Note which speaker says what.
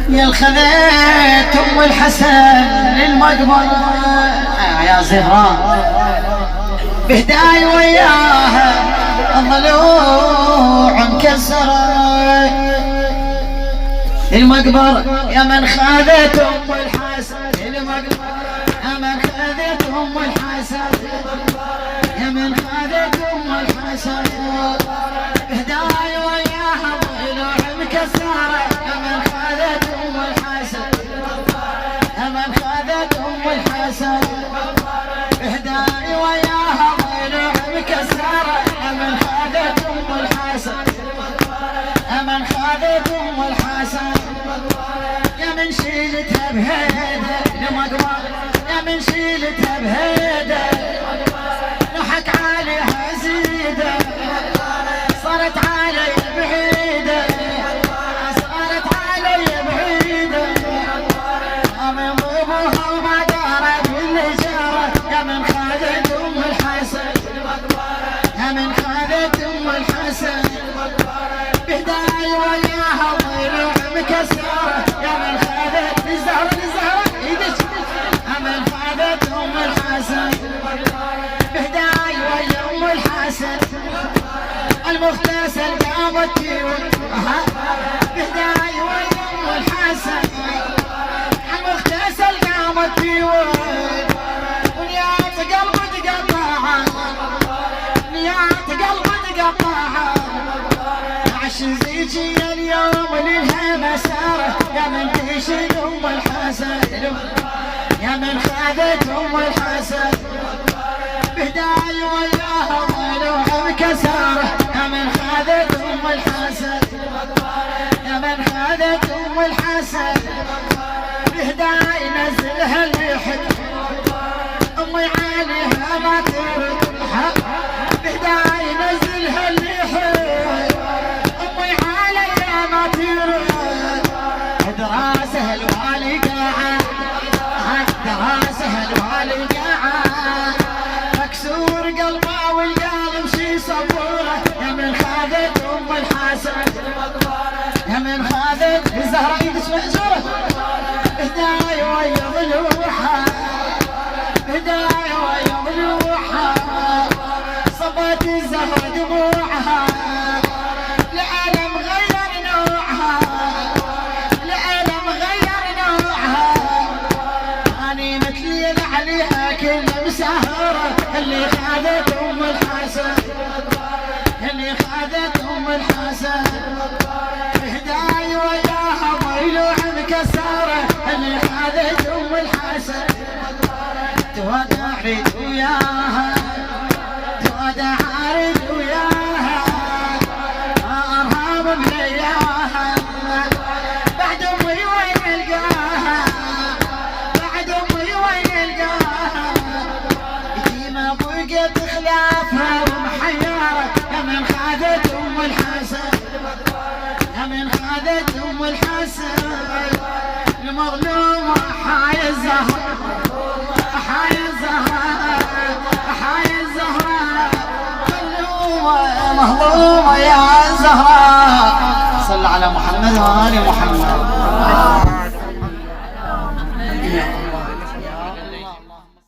Speaker 1: يا الخذيت ام الحسن للمقبره يا زهراء بهداي وياها الضلوع مكسره المقبره يا من خذيت ام الحسن المقبره يا من خذيت ام الحسن يا من خذيت ام الحسن بهداي وياها الضلوع مكسره يا من خذيت ام الحسن يا من خذيت ام الحسن بهداي وياها الضلوع مكسره يا من خذيت ام الحسن يا من خذيت ام الحسن يا من شيلتها بهيده لمقبره يا من شيلتها بهيده نحك عليها زيده صارت علي بعيده صارت علي بعيده امي ابوها وما دارت بالاشاره يا من خذت ام الحسن يا من خذت ام الحسن بهداي وياها الضلوع مكسره يا من خذت الزهره ايدك يا من خذت ام الحسن بهداي ويا ام الحسن المغتسل قامت بهداي ويا ام الحسن المغتسل قامت ونيات قلبي تقطعها نيات قلبي تقطعها عشان زيجي اليوم للها مساره يا من تشيل ام الحسن يا من خذت ام الحسن بهداي وياها ضلوع مكسره يا من خذت ام الحسن يا من خذت ام الحسن بهداي نزلها اللحد امي عليها ما ترد بهداي نزلها اللحد امي عليها ما ترد دراسه الوالي قاعد دراسه الوالي قاعد مكسور قلبه والقلب شي صبوره يا من خذت ام الحسن يا من خذت الزهره ايدك مأجوره هداي ويا ضلوعها هداي ويا ضلوعها صبت الزهره دموعها العالم غير نوعها العالم غير نوعها اني مثلي عليها كل مسهره اللي خذت ام الحسن اللي خذت ام الحسن بهداي وياها ضلوع مكسره اللي خذت ام الحسن تودعت وياها تودعت وياها ارهاب بلياها بعد امي وين القاها بعد امي وين القاها يتيمه بقيت خلافها ومحيره يا من خذت ام الحسن يا من خذت ام الحسن المظلومه حايا الزهره حايا الزهره حايا الزهره مظلومه يا الزهراء صل على محمد وآل محمد.